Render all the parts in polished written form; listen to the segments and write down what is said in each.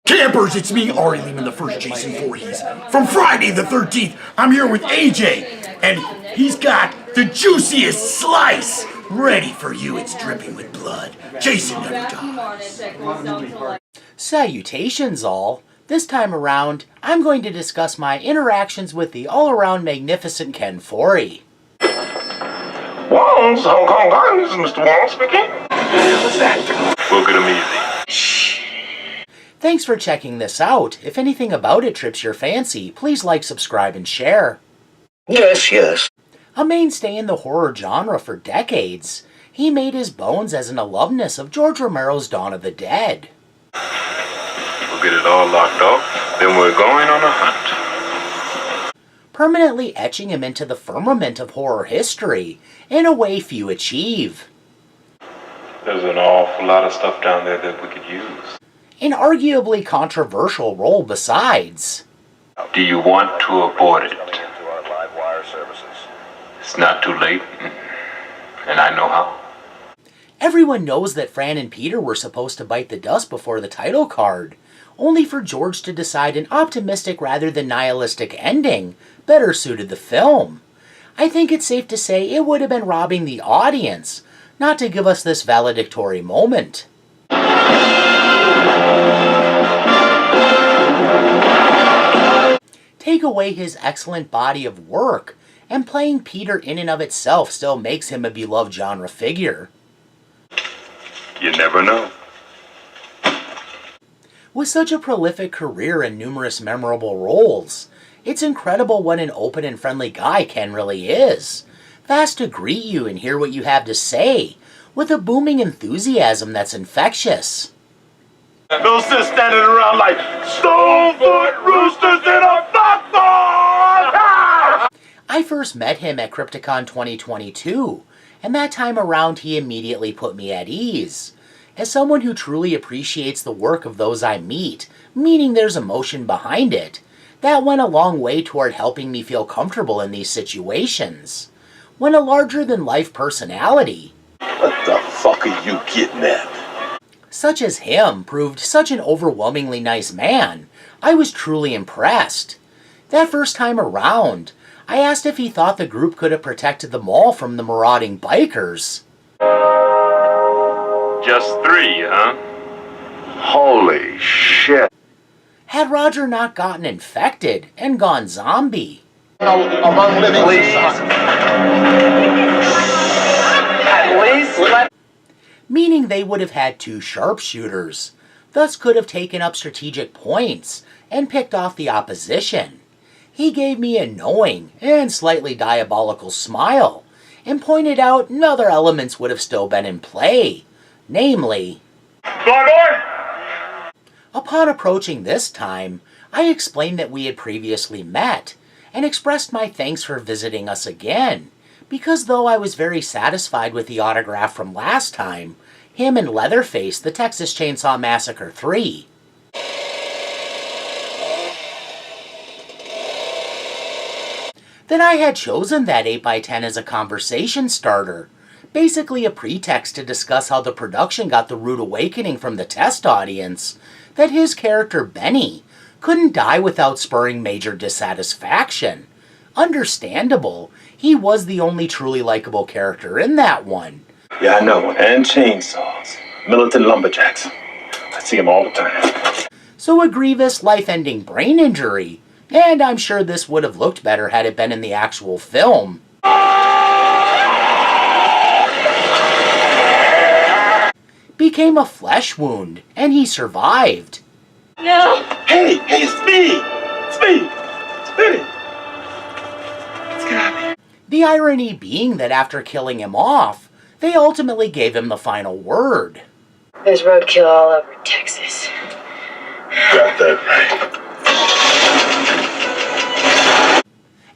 Campers, it's me, Ari Lehman, the first Jason Voorhees. From Friday the 13th, I'm here with AJ, and he's got the juiciest slice ready for you. It's dripping with blood. Jason never dies. Salutations all. This time around, I'm going to discuss my interactions with the all-around magnificent Ken Foree. Wong's Hong Kong Gardens, Mr. Wong speaking. What's that? We'll get him easy. Shh. Thanks for checking this out. If anything about it trips your fancy, please like, subscribe, and share. Yes. A mainstay in the horror genre for decades, he made his bones as an alumnus of George Romero's Dawn of the Dead. We'll get it all locked off, then we're going on a hunt. Permanently etching him into the firmament of horror history, in a way few achieve. There's an awful lot of stuff down there that we could use. An arguably controversial role besides. Do you want to abort it? It's not too late, and I know how. Everyone knows that Fran and Peter were supposed to bite the dust before the title card, only for George to decide an optimistic rather than nihilistic ending better suited the film. I think it's safe to say it would have been robbing the audience not to give us this valedictory moment. Take away his excellent body of work, and playing Peter in and of itself still makes him a beloved genre figure. You never know. With such a prolific career and numerous memorable roles, it's incredible what an open and friendly guy Ken really is. Fast to greet you and hear what you have to say, with a booming enthusiasm that's infectious. Don't sit standing around like stone-foot roosters in a foxhole! I first met him at Crypticon 2022, and that time around he immediately put me at ease. As someone who truly appreciates the work of those I meet, meaning there's emotion behind it, that went a long way toward helping me feel comfortable in these situations. When a larger-than-life personality, What the fuck are you getting at? such as him, proved such an overwhelmingly nice man, I was truly impressed. That first time around, I asked if he thought the group could have protected the mall from the marauding bikers. Just 3, huh? Holy shit. Had Roger not gotten infected and gone zombie. Among living Meaning they would have had 2 sharpshooters, thus could have taken up strategic points and picked off the opposition. He gave me a knowing and slightly diabolical smile, and pointed out other elements would have still been in play, namely... Upon approaching this time, I explained that we had previously met, and expressed my thanks for visiting us again, because though I was very satisfied with the autograph from last time, him and Leatherface, the Texas Chainsaw Massacre 3. That I had chosen that 8x10 as a conversation starter, basically a pretext to discuss how the production got the rude awakening from the test audience, that his character Benny couldn't die without spurring major dissatisfaction. Understandable, he was the only truly likable character in that one. Yeah, I know. And chainsaws. Militant lumberjacks. I see them all the time. So a grievous, life-ending brain injury, and I'm sure this would have looked better had it been in the actual film. Became a flesh wound, and he survived. No! Hey, Speed! Speed! Speedy! Let's get out of here. The irony being that after killing him off, they ultimately gave him the final word. There's roadkill all over Texas. Got that right.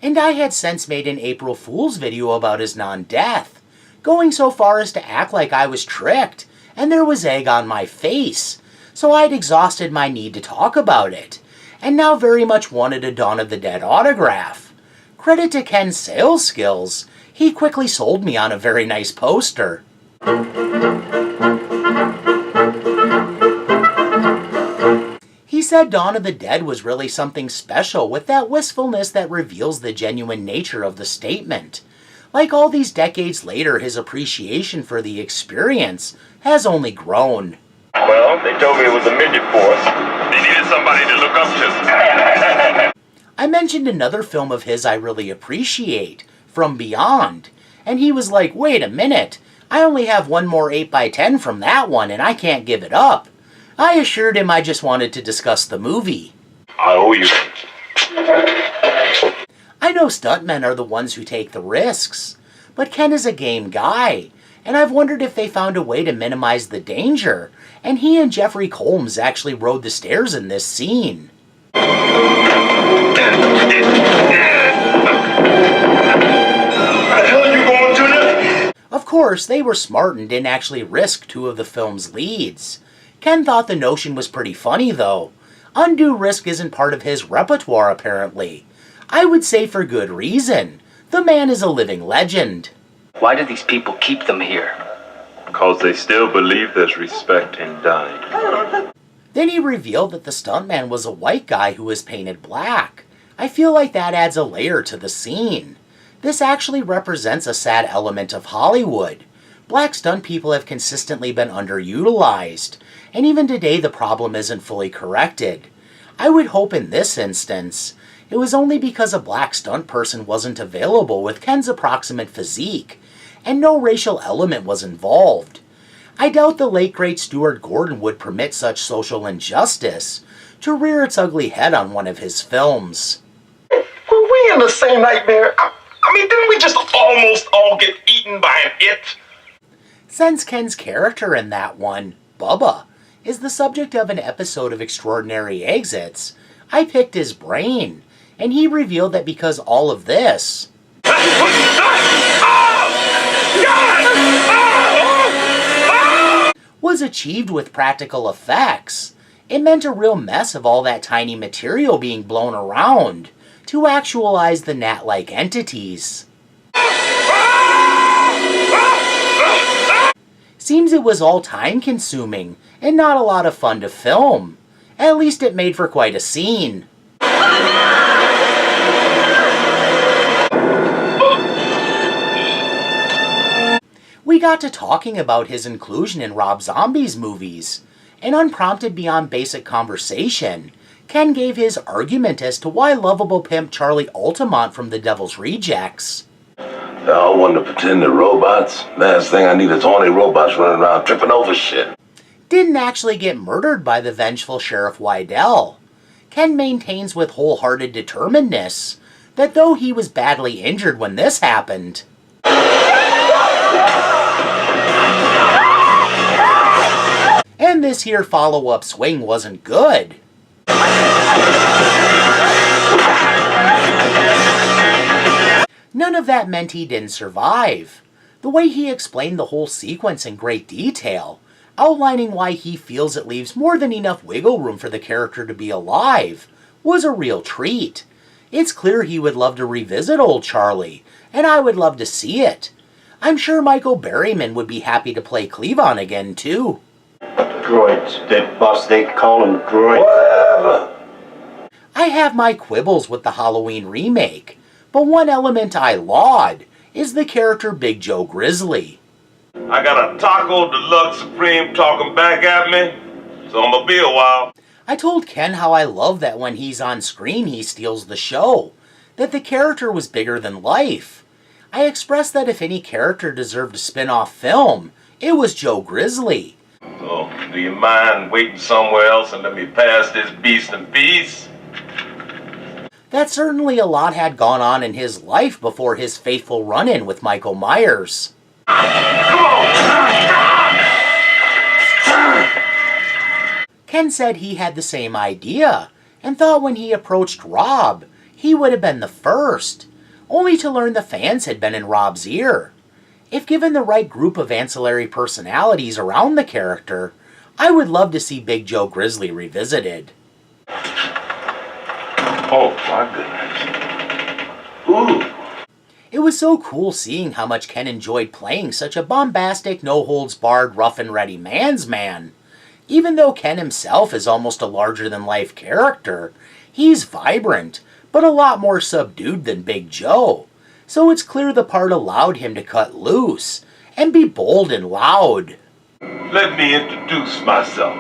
And I had since made an April Fool's video about his non-death, going so far as to act like I was tricked, and there was egg on my face, so I'd exhausted my need to talk about it, and now very much wanted a Dawn of the Dead autograph. Credit to Ken's sales skills, he quickly sold me on a very nice poster. He said Dawn of the Dead was really something special with that wistfulness that reveals the genuine nature of the statement. Like all these decades later, his appreciation for the experience has only grown. Well, they told me it was a midget force. They needed somebody to look up to. I mentioned another film of his I really appreciate, From Beyond, and he was like, wait a minute, I only have one more 8x10 from that one and I can't give it up. I assured him I just wanted to discuss the movie. I owe you. I know stuntmen are the ones who take the risks, but Ken is a game guy, and I've wondered if they found a way to minimize the danger, and he and Jeffrey Combs actually rode the stairs in this scene. Of course, they were smart and didn't actually risk two of the film's leads. Ken thought the notion was pretty funny, though. Undue risk isn't part of his repertoire, apparently. I would say for good reason. The man is a living legend. Why do these people keep them here? Because they still believe there's respect in dying. Then he revealed that the stuntman was a white guy who was painted black. I feel like that adds a layer to the scene. This actually represents a sad element of Hollywood. Black stunt people have consistently been underutilized, and even today the problem isn't fully corrected. I would hope in this instance, it was only because a black stunt person wasn't available with Ken's approximate physique, and no racial element was involved. I doubt the late great Stuart Gordon would permit such social injustice to rear its ugly head on one of his films. Were we in the same nightmare? I mean, didn't we just almost all get eaten by an it? Since Ken's character in that one, Bubba, is the subject of an episode of Extraordinary Exits, I picked his brain, and he revealed that because all of this was achieved with practical effects, it meant a real mess of all that tiny material being blown around to actualize the gnat-like entities. Seems it was all time-consuming and not a lot of fun to film. At least it made for quite a scene. We got to talking about his inclusion in Rob Zombie's movies, and unprompted beyond basic conversation, Ken gave his argument as to why lovable pimp Charlie Altamont from The Devil's Rejects They all want to pretend they're robots. Last thing I need is horny robots running around tripping over shit. didn't actually get murdered by the vengeful Sheriff Wydell. Ken maintains with wholehearted determinedness that though he was badly injured when this happened, and this here follow-up swing wasn't good, none of that meant he didn't survive. The way he explained the whole sequence in great detail, outlining why he feels it leaves more than enough wiggle room for the character to be alive, was a real treat. It's clear he would love to revisit old Charlie, and I would love to see it. I'm sure Michael Berryman would be happy to play Cleavon again, too. Droids. That boss, they call them droids. Whatever. I have my quibbles with the Halloween remake, but one element I laud is the character Big Joe Grizzly. I got a Taco Deluxe Supreme talking back at me, so I'm gonna be a while. I told Ken how I love that when he's on screen he steals the show, that the character was bigger than life. I expressed that if any character deserved a spin-off film, it was Joe Grizzly. So, do you mind waiting somewhere else and let me pass this beast in peace? That certainly a lot had gone on in his life before his fateful run-in with Michael Myers. Ken said he had the same idea, and thought when he approached Rob, he would have been the first, only to learn the fans had been in Rob's ear. If given the right group of ancillary personalities around the character, I would love to see Big Joe Grizzly revisited. Oh, my goodness. Ooh. It was so cool seeing how much Ken enjoyed playing such a bombastic, no-holds-barred, rough-and-ready man's man. Even though Ken himself is almost a larger-than-life character, he's vibrant, but a lot more subdued than Big Joe. So it's clear the part allowed him to cut loose and be bold and loud. Let me introduce myself.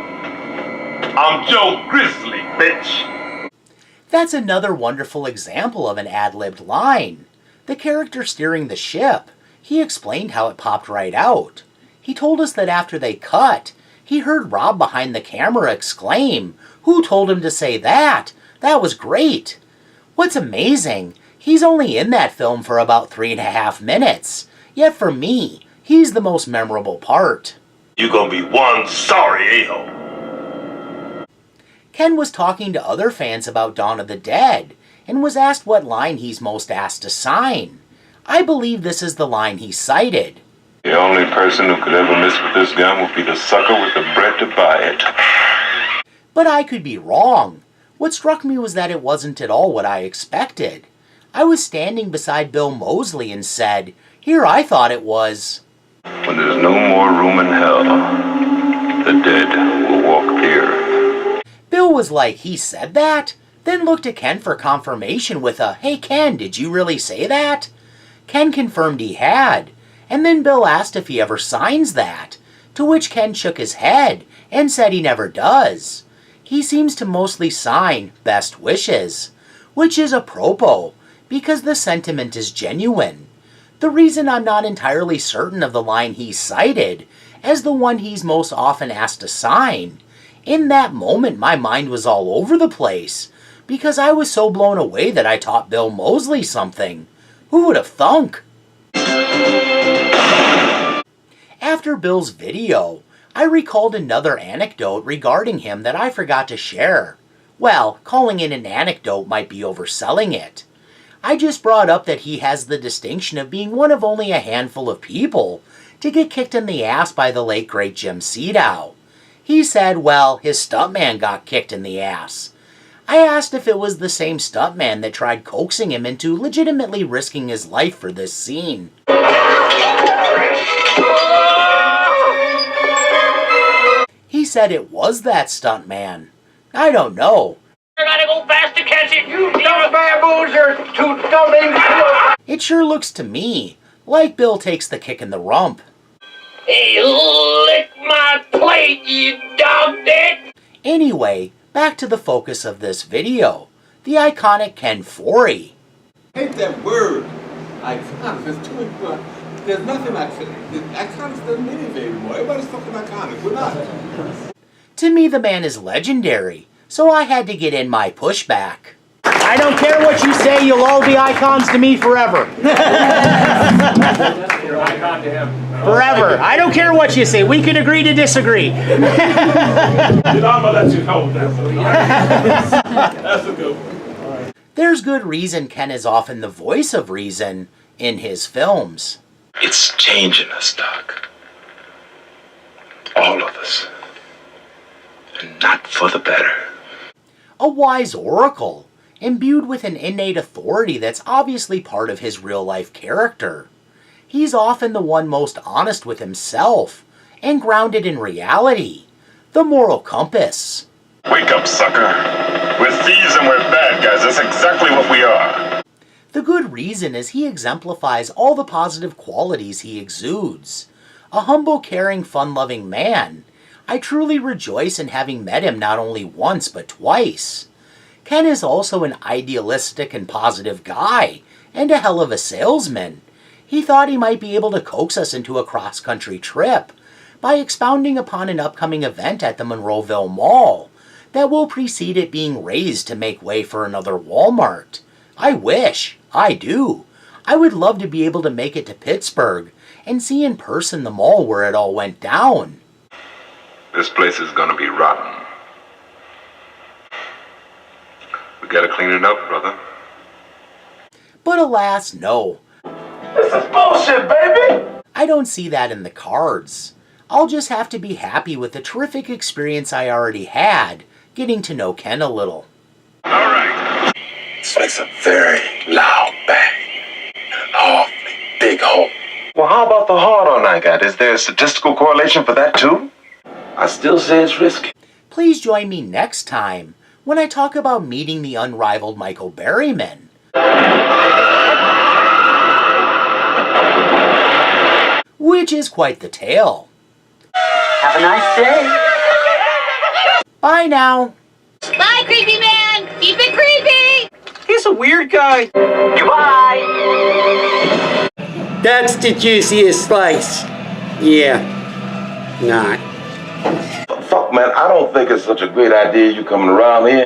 I'm Joe Grizzly, bitch. That's another wonderful example of an ad-libbed line. The character steering the ship, he explained how it popped right out. He told us that after they cut, he heard Rob behind the camera exclaim, "Who told him to say that? That was great." What's amazing, he's only in that film for about 3.5 minutes. Yet for me, he's the most memorable part. You gonna be one sorry a-hole. Ken was talking to other fans about Dawn of the Dead, and was asked what line he's most asked to sign. I believe this is the line he cited. The only person who could ever miss with this gun would be the sucker with the bread to buy it. But I could be wrong. What struck me was that it wasn't at all what I expected. I was standing beside Bill Moseley and said, "Here I thought it was." When there's no more room in hell, the dead will walk here. Bill was like, "He said that?" Then looked at Ken for confirmation with a, "Hey Ken, did you really say that?" Ken confirmed he had, and then Bill asked if he ever signs that, to which Ken shook his head and said he never does. He seems to mostly sign best wishes, which is apropos, because the sentiment is genuine. The reason I'm not entirely certain of the line he cited as the one he's most often asked to sign, in that moment my mind was all over the place, because I was so blown away that I taught Bill Moseley something. Who would have thunk? After Bill's video, I recalled another anecdote regarding him that I forgot to share. Well, calling it an anecdote might be overselling it. I just brought up that he has the distinction of being one of only a handful of people to get kicked in the ass by the late great Jim Sedow. He said, well, his stuntman got kicked in the ass. I asked if it was the same stuntman that tried coaxing him into legitimately risking his life for this scene. He said it was that stuntman. I don't know. You gotta go fast to catch it. You dumb baboons are too dumb. It sure looks to me like Bill takes the kick in the rump. Hey, lick my plate, you dog dick! Anyway, back to the focus of this video, the iconic Ken Foree. I hate that word. Iconic. There's too much. There's nothing iconic. Iconic doesn't mean anything anymore. Everybody's talking iconic. We're not. To me, the man is legendary, so I had to get in my pushback. I don't care what you say, you'll all be icons to me forever. You're an icon to him. Forever. I don't care what you say, we can agree to disagree. I'm gonna let you know that. That's a good one. There's good reason Ken is often the voice of reason in his films. It's changing us, Doc. All of us. And not for the better. A wise oracle, imbued with an innate authority that's obviously part of his real-life character. He's often the one most honest with himself, and grounded in reality, the moral compass. Wake up, sucker. We're thieves and we're bad guys. That's exactly what we are. The good reason is he exemplifies all the positive qualities he exudes. A humble, caring, fun-loving man. I truly rejoice in having met him not only once, but twice. Ken is also an idealistic and positive guy, and a hell of a salesman. He thought he might be able to coax us into a cross-country trip by expounding upon an upcoming event at the Monroeville Mall that will precede it being razed to make way for another Walmart. I wish. I do. I would love to be able to make it to Pittsburgh and see in person the mall where it all went down. This place is gonna be rotten. We gotta clean it up, brother. But alas, no. This is bullshit, baby! I don't see that in the cards. I'll just have to be happy with the terrific experience I already had, getting to know Ken a little. Alright. This makes a very loud bang. An awfully big hole. Well, how about the hard on I got? Is there a statistical correlation for that too? I still say it's risky. Please join me next time when I talk about meeting the unrivaled Michael Berryman. Which is quite the tale. Have a nice day. Bye now. Bye, creepy man. Keep it creepy. He's a weird guy. Goodbye. That's the juiciest slice. Yeah. Not. Fuck, man, I don't think it's such a great idea you coming around here.